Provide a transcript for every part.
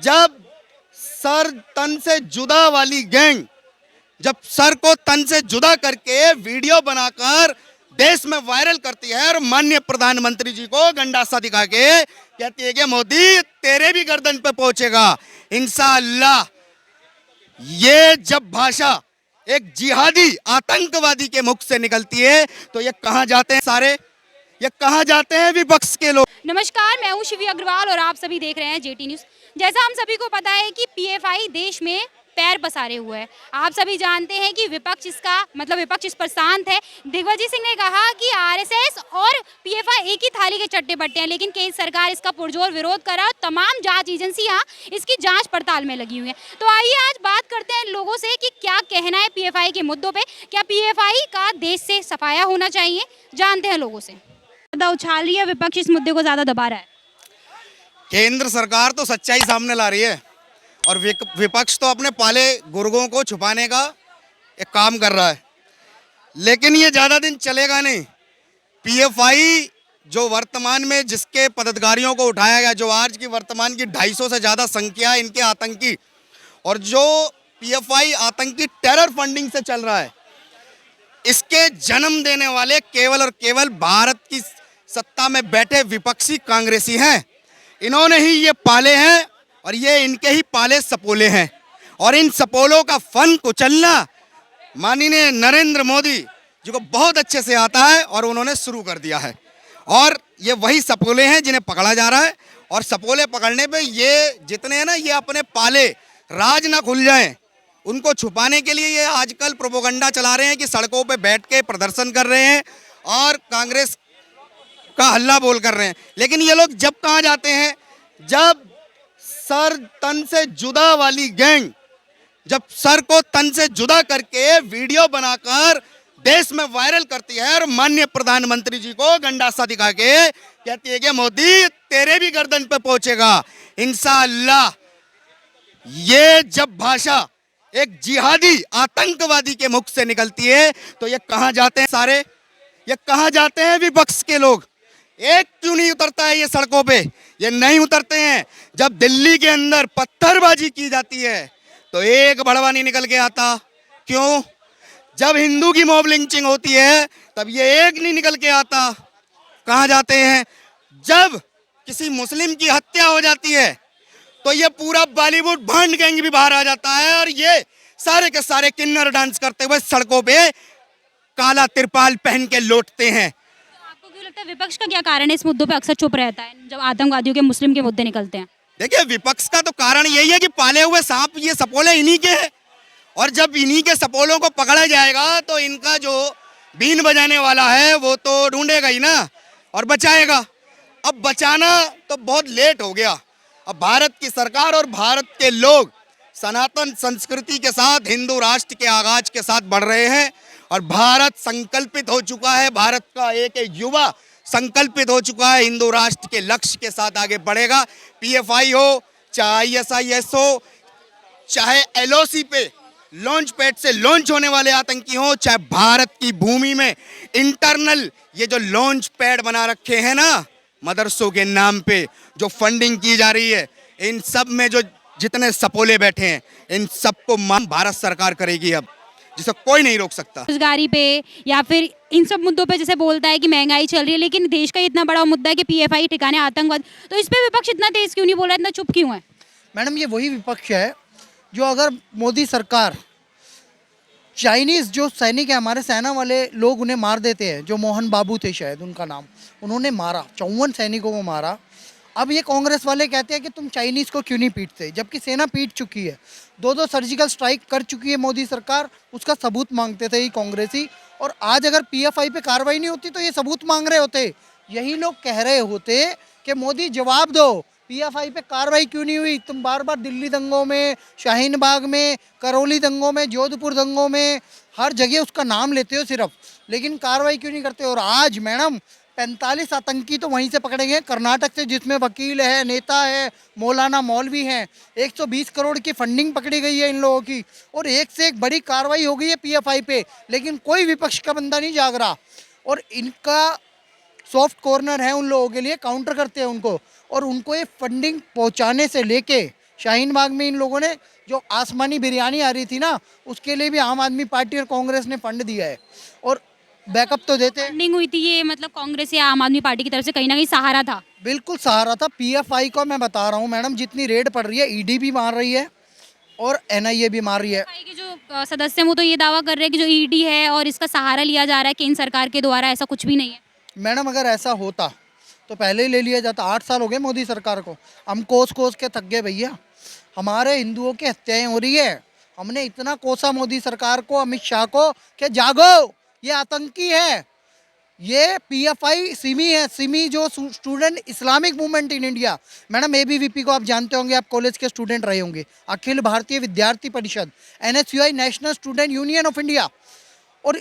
जब सर तन से जुदा वाली गैंग जब सर को तन से जुदा करके वीडियो बनाकर देश में वायरल करती है और माननीय प्रधानमंत्री जी को गंडासा दिखा के कहती है कि मोदी तेरे भी गर्दन पे पहुंचेगा इंशाअल्लाह। ये जब भाषा एक जिहादी आतंकवादी के मुख से निकलती है तो ये कहां जाते हैं सारे, ये कहां जाते हैं विपक्ष के लोग। नमस्कार, मैं हूं शिवी अग्रवाल और आप सभी देख रहे हैं जेटी न्यूज़। जैसा हम सभी को पता है कि पीएफआई देश में पैर पसारे हुए है। आप सभी जानते हैं कि विपक्ष इस पर शांत है। दिग्विजय सिंह ने कहा कि आरएसएस और पीएफआई एक ही थाली के चट्टे बट्टे हैं, लेकिन केंद्र सरकार इसका पुरजोर विरोध कर रहा है। तमाम जांच एजेंसियां इसकी जांच पड़ताल में लगी हुई हैं। तो आइए आज बात करते हैं लोगों से कि क्या कहना है पीएफआई के मुद्दों पे। क्या पीएफआई का देश से सफाया होना चाहिए, जानते हैं लोगों से। ज्यादा उछाल रही है विपक्ष, इस मुद्दे को ज्यादा दबा रहा है। केंद्र सरकार तो सच्चाई सामने ला रही है और विपक्ष तो अपने पाले गुर्गों को छुपाने का एक काम कर रहा है, लेकिन ये ज़्यादा दिन चलेगा नहीं। पीएफआई जो वर्तमान में जिसके पदाधिकारियों को उठाया गया, जो आज की वर्तमान की 250 से ज़्यादा संख्या है इनके आतंकी, और जो पीएफआई आतंकी टेरर फंडिंग से चल रहा है, इसके जन्म देने वाले केवल और केवल भारत की सत्ता में बैठे विपक्षी कांग्रेसी हैं। इन्होंने ही ये पाले हैं और ये इनके ही पाले सपोले हैं, और इन सपोलों का फन कुचलना माननीय नरेंद्र मोदी जी को बहुत अच्छे से आता है और उन्होंने शुरू कर दिया है। और ये वही सपोले हैं जिन्हें पकड़ा जा रहा है, और सपोले पकड़ने पे ये जितने हैं ना, ये अपने पाले राज ना खुल जाएं उनको छुपाने के लिए ये आजकल प्रोपोगंडा चला रहे हैं कि सड़कों पे बैठ के प्रदर्शन कर रहे हैं और कांग्रेस का हल्ला बोल कर रहे हैं। लेकिन ये लोग जब कहाँ जाते हैं, जब सर तन से जुदा वाली गैंग जब सर को तन से जुदा करके वीडियो बनाकर देश में वायरल करती है और माननीय प्रधानमंत्री जी को गंडासा दिखा के कहती है कि मोदी तेरे भी गर्दन पे पहुंचेगा इंशाअल्लाह। ये जब भाषा एक जिहादी आतंकवादी के मुख से निकलती है तो ये कहां जाते हैं सारे, ये कहां जाते हैं विपक्ष के लोग। एक क्यों नहीं उतरता है ये सड़कों पे? ये नहीं उतरते हैं। जब दिल्ली के अंदर पत्थरबाजी की जाती है तो एक भड़वा नहीं निकल के आता। क्यों? जब हिंदू की मॉब लिंचिंग होती है तब ये एक नहीं निकल के आता। कहां जाते हैं? जब किसी मुस्लिम की हत्या हो जाती है तो ये पूरा बॉलीवुड भंड गैंग भी बाहर आ जाता है और ये सारे के सारे किन्नर डांस करते हुए सड़कों पे काला तिरपाल पहन के लौटते हैं। आपको क्यों लगता है विपक्ष का क्या कारण है इस मुद्दों पे अक्सर चुप रहता है जब आतंकवादियों के मुस्लिम के मुद्दे निकलते हैं? देखिए, विपक्ष का तो कारण यही है कि पाले हुए सांप ये सपोले इन्हीं के हैं, और जब इन्हीं के सपोलों को पकड़ा जाएगा तो इनका जो बीन बजाने वाला है वो तो ढूंढेगा ही ना और बचाएगा। अब बचाना तो बहुत लेट हो गया। अब भारत की सरकार और भारत के लोग सनातन संस्कृति के साथ हिंदू राष्ट्र के आगाज के साथ बढ़ रहे हैं और भारत संकल्पित हो चुका है, भारत का एक एक युवा संकल्पित हो चुका है, हिंदू राष्ट्र के लक्ष्य के साथ आगे बढ़ेगा। पीएफआई हो, चाहे आईएसआईएस हो, चाहे एलओसी पे लॉन्च पैड से लॉन्च होने वाले आतंकी हो, चाहे भारत की भूमि में इंटरनल ये जो लॉन्च पैड बना रखे हैं ना मदरसों के नाम पे जो फंडिंग की जा रही है, इन सब में जो जितने सपोले बैठे हैं इन सबको मांग भारत सरकार करेगी अब, जिसे कोई नहीं रोक सकता। रोजगारी पे या फिर इन सब मुद्दों पे जैसे बोलता है कि महंगाई चल रही है, लेकिन देश का इतना बड़ा मुद्दा है कि पीएफआई ठिकाने आतंकवाद, तो इस पे विपक्ष इतना तेज क्यों नहीं बोल रहा, इतना चुप क्यों है? मैडम, ये वही विपक्ष है जो अगर मोदी सरकार चाइनीज़ जो सैनिक है, हमारे सेना वाले लोग उन्हें मार देते हैं, जो मोहन बाबू थे शायद उनका नाम, उन्होंने मारा 54 सैनिकों को मारा। अब ये कांग्रेस वाले कहते हैं कि तुम चाइनीज़ को क्यों नहीं पीटते, जबकि सेना पीट चुकी है। दो सर्जिकल स्ट्राइक कर चुकी है मोदी सरकार, उसका सबूत मांगते थे ये कांग्रेसी। और आज अगर पीएफआई पे कार्रवाई नहीं होती तो ये सबूत मांग रहे होते। यही लोग कह रहे होते कि मोदी जवाब दो, पीएफआई पे कार्रवाई क्यों नहीं हुई? तुम बार बार दिल्ली दंगों में, शाहीन बाग में, करौली दंगों में, जोधपुर दंगों में, हर जगह उसका नाम लेते हो सिर्फ, लेकिन कार्रवाई क्यों नहीं करते? और आज मैडम 45 आतंकी तो वहीं से पकड़े गए कर्नाटक से, जिसमें वकील है, नेता है, मौलाना मौलवी हैं। 120 करोड़ की फंडिंग पकड़ी गई है इन लोगों की, और एक से एक बड़ी कार्रवाई हो गई है पीएफआई पे, लेकिन कोई विपक्ष का बंदा नहीं जाग रहा। और इनका सॉफ्ट कॉर्नर है उन लोगों के लिए, काउंटर करते हैं उनको, और उनको ये फंडिंग पहुंचाने से लेके शाहीन बाग में इन लोगों ने जो आसमानी बिरयानी आ रही थी ना, उसके लिए भी आम आदमी पार्टी और कांग्रेस ने फंड दिया है और बैकअप तो देते हैं। फंडिंग हुई थी ये मतलब कांग्रेस या आम आदमी पार्टी की तरफ से कहीं ना कहीं सहारा था। बिल्कुल सहारा था। पीएफआई को मैं बता रहा हूँ मैडम, जितनी रेड पड़ रही है ईडी भी मार रही है और एनआईए भी मार रही है। PFI के जो सदस्य हैं वो तो ये दावा कर रहे हैं कि जो ईडी है और इसका सहारा लिया जा रहा है केंद्र सरकार के द्वारा, ऐसा कुछ भी नहीं है। मैडम अगर ऐसा होता तो पहले ही ले लिया जाता। 8 साल हो गए मोदी सरकार को, हम कोस कोस के थक गए भैया। हमारे हिंदुओं की हत्याएं हो रही है। हमने इतना कोसा मोदी सरकार को, अमित शाह को, कि जागो, ये आतंकी है, ये पीएफआई सिमी है। सिमी जो student Islamic movement in India, madam ABVP को आप जानते होंगे, आप कॉलेज के स्टूडेंट रहे होंगे, अखिल भारतीय विद्यार्थी परिषद, NSUI national student union of India, और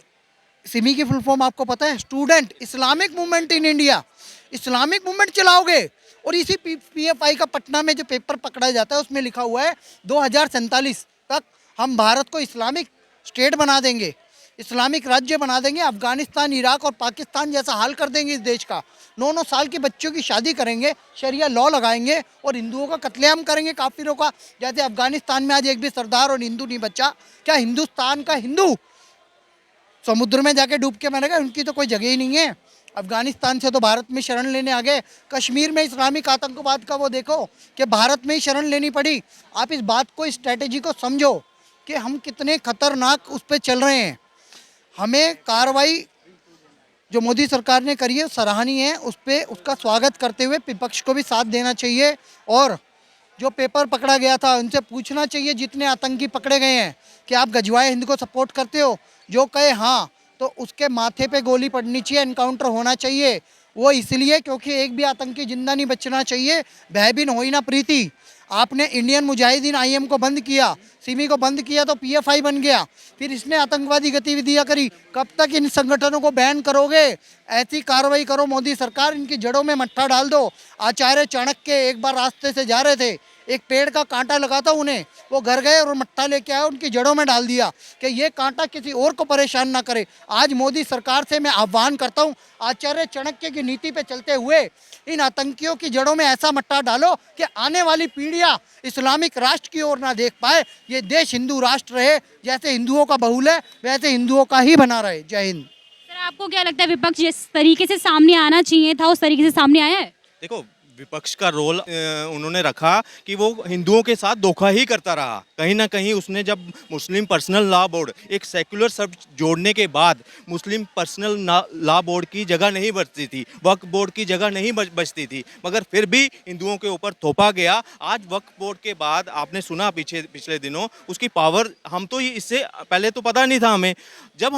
सिमी की फुल फॉर्म आपको पता है, student Islamic movement in India. Islamic movement चलाओगे और इसी पीएफआई का पटना में जो पेपर पकड़ा जाता है उसमें लिखा हुआ है 2047 तक हम भारत को इस्लामिक स्टेट बना देंगे, इस्लामिक राज्य बना देंगे, अफगानिस्तान, इराक और पाकिस्तान जैसा हाल कर देंगे इस देश का। 9-9 साल के बच्चों की शादी करेंगे, शरिया लॉ लगाएंगे और हिंदुओं का कत्लेआम करेंगे, काफिरों का। जैसे अफगानिस्तान में आज एक भी सरदार और हिंदू नहीं बचा। क्या हिंदुस्तान का हिंदू समुद्र में जाके डूब के मरेगा? उनकी तो कोई जगह ही नहीं है। अफगानिस्तान से तो भारत में शरण लेने आ गए। कश्मीर में इस्लामिक आतंकवाद का वो देखो कि भारत में ही शरण लेनी पड़ी। आप इस बात को, इस स्ट्रेटेजी को समझो कि हम कितने खतरनाक उस पर चल रहे हैं। हमें कार्रवाई जो मोदी सरकार ने करी है सराहनीय है, उस पर उसका स्वागत करते हुए विपक्ष को भी साथ देना चाहिए। और जो पेपर पकड़ा गया था उनसे पूछना चाहिए, जितने आतंकी पकड़े गए हैं, कि आप गजवाए हिंद को सपोर्ट करते हो? जो कहे हाँ तो उसके माथे पे गोली पड़नी चाहिए, एनकाउंटर होना चाहिए। वो इसलिए क्योंकि एक भी आतंकी जिंदा नहीं बचना चाहिए। भयबिन होई ना प्रीति। आपने इंडियन मुजाहिदीन आईएम को बंद किया, सिमी को बंद किया तो पीएफआई बन गया, फिर इसने आतंकवादी गतिविधियां करी। कब तक इन संगठनों को बैन करोगे? ऐसी कार्रवाई करो मोदी सरकार, इनकी जड़ों में मट्ठा डाल दो। आचार्य चाणक्य एक बार रास्ते से जा रहे थे, एक पेड़ का कांटा लगा था उन्हें, वो घर गए और मट्ठा लेके आए, उनकी जड़ों में डाल दिया कि ये कांटा किसी और को परेशान ना करे। आज मोदी सरकार से मैं आह्वान करता हूँ, आचार्य चाणक्य की नीति पे चलते हुए इन आतंकियों की जड़ों में ऐसा मट्टा डालो कि आने वाली पीढ़ियां इस्लामिक राष्ट्र की ओर ना देख पाए। ये देश हिंदू राष्ट्र रहे, जैसे हिंदुओं का बहुल है वैसे हिंदुओं का ही बना रहे। जय हिंद। सर आपको क्या लगता है विपक्ष जिस तरीके से सामने आना चाहिए था उस तरीके से सामने आया है? देखो, विपक्ष का रोल उन्होंने रखा कि वो हिंदुओं के साथ धोखा ही करता रहा। कहीं ना कहीं उसने जब मुस्लिम पर्सनल लॉ बोर्ड, एक सेकुलर शब्द जोड़ने के बाद मुस्लिम पर्सनल लॉ बोर्ड की जगह नहीं बचती थी, वक्फ बोर्ड की जगह नहीं बचती थी, मगर फिर भी हिंदुओं के ऊपर थोपा गया। आज वक्फ बोर्ड के बाद आपने सुना पिछले दिनों उसकी पावर, हम तो इससे पहले तो पता नहीं था हमें, जब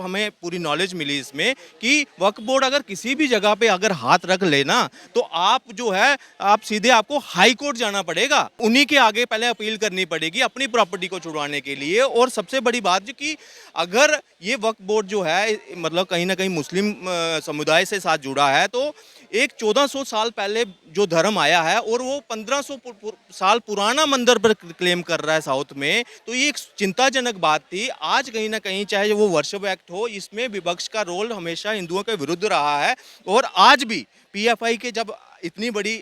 हमें पूरी नॉलेज मिली इसमें कि वक्फ बोर्ड अगर किसी भी जगह पे अगर हाथ रख लेना तो आप जो है आप सीधे आपको हाई कोर्ट जाना पड़ेगा, उन्हीं के आगे पहले अपील करनी पड़ेगी अपनी प्रॉपर्टी को छुड़वाने के लिए। और सबसे बड़ी बात जो कि अगर ये वक्फ बोर्ड जो है मतलब कहीं ना कहीं मुस्लिम समुदाय से साथ जुड़ा है, तो एक 1400 साल पहले जो धर्म आया है और वो 1500 साल पुराना मंदिर पर क्लेम कर रहा है साउथ में, तो ये एक चिंताजनक बात थी। आज कहीं ना कहीं चाहे वो वर्शिप एक्ट हो, इसमें विपक्ष का रोल हमेशा हिंदुओं के विरुद्ध रहा है। और आज भी पीएफआई के जब इतनी बड़ी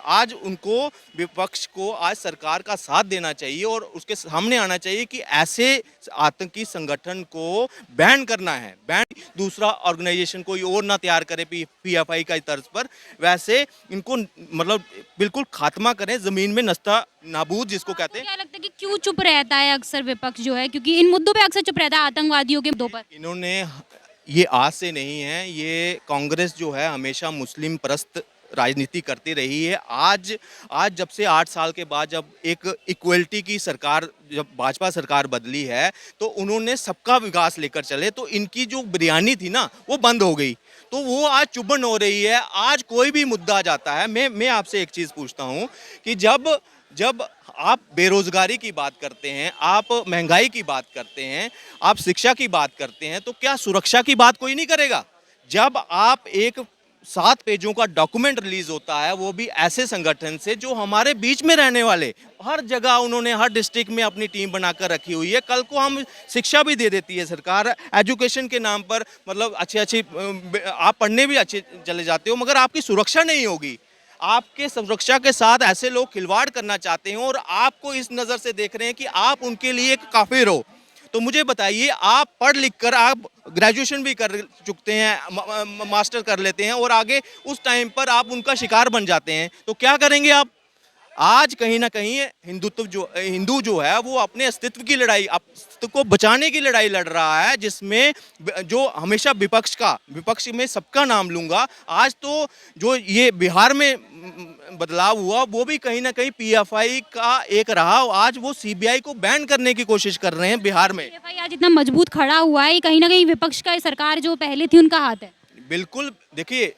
आज उनको विपक्ष को आज सरकार का साथ देना चाहिए और उसके सामने आना चाहिए कि ऐसे आतंकी संगठन को बैन करना है। बैन दूसरा ऑर्गेनाइजेशन कोई और ना तैयार करे पीएफआई का तर्ज पर, वैसे इनको मतलब बिल्कुल खात्मा करें, जमीन में नस्ता नाबूद जिसको कहते हैं। क्या लगता है कि क्यों चुप रहता है अक्सर विपक्ष जो है, क्योंकि इन मुद्दों पे अक्सर चुप रहता है आतंकवादियों के मुद्दों पर? इन्होंने ये आज से नहीं है, ये कांग्रेस जो है हमेशा मुस्लिम परस्त राजनीति करती रही है। आज जब से 8 साल के बाद जब एक इक्वलिटी की सरकार, जब भाजपा सरकार बदली है, तो उन्होंने सबका विकास लेकर चले, तो इनकी जो बिरयानी थी ना वो बंद हो गई, तो वो आज चुभन हो रही है। आज कोई भी मुद्दा जाता है, मैं आपसे एक चीज़ पूछता हूँ कि जब आप बेरोजगारी की बात करते हैं, आप महंगाई की बात करते हैं, आप शिक्षा की बात करते हैं, तो क्या सुरक्षा की बात कोई नहीं करेगा? जब आप एक 7 पेजों का डॉक्यूमेंट रिलीज होता है, वो भी ऐसे संगठन से जो हमारे बीच में रहने वाले, हर जगह उन्होंने हर डिस्ट्रिक्ट में अपनी टीम बनाकर रखी हुई है। कल को हम शिक्षा भी दे देती है सरकार, एजुकेशन के नाम पर, मतलब अच्छे आप पढ़ने भी अच्छे चले जाते हो, मगर आपकी सुरक्षा नहीं होगी। आपके सुरक्षा के साथ ऐसे लोग खिलवाड़ करना चाहते हैं और आपको इस नज़र से देख रहे हैं कि आप उनके लिए एक काफिर हो, तो मुझे बताइए, आप पढ़ लिख कर आप ग्रेजुएशन भी कर चुकते हैं, मास्टर कर लेते हैं और आगे उस टाइम पर आप उनका शिकार बन जाते हैं, तो क्या करेंगे आप? आज कहीं ना कहीं हिंदू जो है वो अपने अस्तित्व की लड़ाई, अस्तित्व को बचाने की लड़ाई लड़ रहा है, जिसमें जो हमेशा विपक्ष में सबका नाम लूंगा। आज तो जो ये बिहार में बदलाव हुआ वो भी कहीं ना कहीं पीएफआई का एक रहा। आज वो सीबीआई को बैन करने की कोशिश कर रहे हैं बिहार में। पीएफआई आज इतना मजबूत खड़ा हुआ है, कहीं ना कहीं विपक्ष का सरकार जो पहले थी उनका हाथ है। बिल्कुल, देखिए,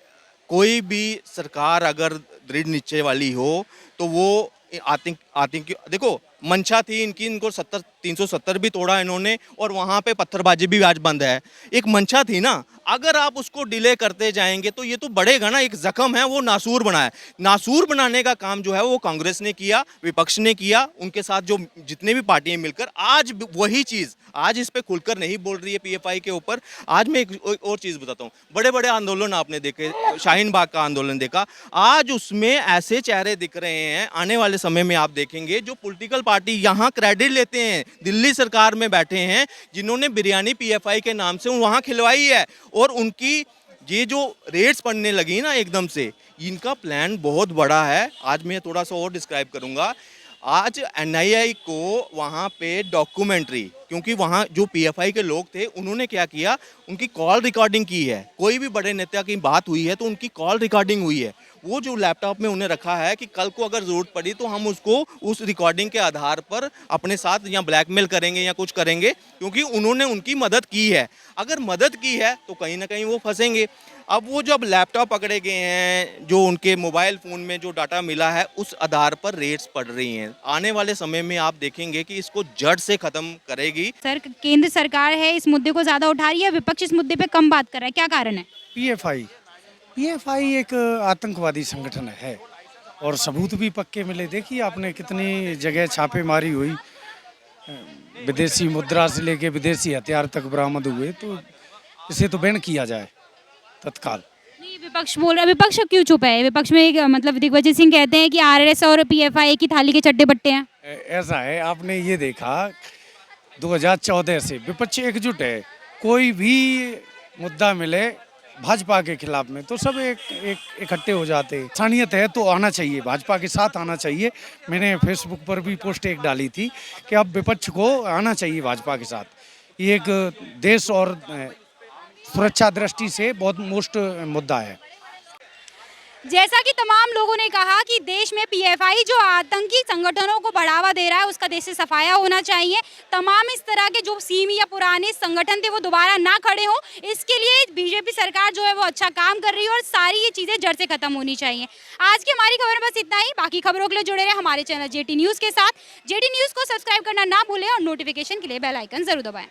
कोई भी सरकार अगर दृढ़ निश्चय वाली हो तो वो आतंकी देखो, मंशा थी इनको 370 भी तोड़ा इन्होंने और वहाँ पे पत्थरबाजी भी आज बंद है। एक मंशा थी ना, अगर आप उसको डिले करते जाएंगे तो ये तो बढ़ेगा ना। एक जख्म है वो नासूर बनाया, नासूर बनाने का काम जो है वो कांग्रेस ने किया, विपक्ष ने किया, उनके साथ जो जितने भी पार्टियां मिलकर आज वही चीज़ आज इस पे खुलकर नहीं बोल रही है पीएफआई के ऊपर। आज मैं एक और चीज़ बताता हूँ, बड़े बड़े आंदोलन आपने देखे, शाहीन बाग का आंदोलन देखा, आज उसमें ऐसे चेहरे दिख रहे हैं, आने वाले समय में आप देखेंगे जो पॉलिटिकल पार्टी यहाँ क्रेडिट लेते हैं, दिल्ली सरकार में बैठे हैं, जिन्होंने बिरयानी पीएफआई के नाम से वहाँ खिलवाई है और उनकी ये जो रेट्स पड़ने लगी ना एकदम से, इनका प्लान बहुत बड़ा है। आज मैं थोड़ा सा और डिस्क्राइब करूँगा। आज एनआईआई को वहाँ पे डॉक्यूमेंट्री, क्योंकि वहाँ जो पीएफआई के लोग थे उन्होंने क्या किया, उनकी कॉल रिकॉर्डिंग की है। कोई भी बड़े नेता की बात हुई है तो उनकी कॉल रिकॉर्डिंग हुई है, वो जो लैपटॉप में उन्हें रखा है कि कल को अगर ज़रूरत पड़ी तो हम उसको उस रिकॉर्डिंग के आधार पर अपने साथ या ब्लैकमेल करेंगे या कुछ करेंगे, क्योंकि उन्होंने उनकी मदद की है। अगर मदद की है तो कहीं ना कहीं वो फंसेंगे। अब वो जब लैपटॉप पकड़े गए हैं, जो उनके मोबाइल फ़ोन में जो डाटा मिला है, उस आधार पर रेट्स पड़ रही हैं। आने वाले समय में आप देखेंगे कि इसको जड़ से ख़त्म करेगी। सर, केंद्र सरकार है इस मुद्दे को ज़्यादा उठा रही है, विपक्ष इस मुद्दे पे कम बात कर रहा है, क्या कारण है? पीएफआई एक आतंकवादी संगठन है और सबूत भी पक्के मिले। देखिए आपने कितनी जगह छापेमारी हुई, विदेशी मुद्रा से लेके विदेशी हथियार तक बरामद हुए, तो इसे तो बैन किया जाए तत्काल। नहीं, विपक्ष बोल रहा है, विपक्ष क्यों चुप है? विपक्ष में मतलब दिग्विजय सिंह कहते हैं कि आरएसएस और पीएफआई एक ही थाली के चड्डे बट्टे हैं। ऐसा है, आपने ये देखा 2014 से विपक्ष एकजुट है। कोई भी मुद्दा मिले भाजपा के खिलाफ में तो सब एक इकट्ठे हो जाते। इंसानियत है तो आना चाहिए, भाजपा के साथ आना चाहिए। मैंने फेसबुक पर भी पोस्ट एक डाली थी कि अब विपक्ष को आना चाहिए भाजपा के साथ। ये एक देश और सुरक्षा दृष्टि से बहुत मोस्ट मुद्दा है। जैसा कि तमाम लोगों ने कहा कि देश में पीएफआई जो आतंकी संगठनों को बढ़ावा दे रहा है उसका देश से सफाया होना चाहिए। तमाम इस तरह के जो सीम या पुराने संगठन थे वो दोबारा ना खड़े हों, इसके लिए बीजेपी सरकार जो है वो अच्छा काम कर रही है और सारी ये चीज़ें जड़ से खत्म होनी चाहिए। आज की हमारी खबर में बस इतना ही। बाकी खबरों के लिए जुड़े रहे हमारे चैनल जेटी न्यूज़ के साथ। जेटी न्यूज़ को सब्सक्राइब करना ना भूलें और नोटिफिकेशन के लिए बेल आइकन जरूर दबाएं।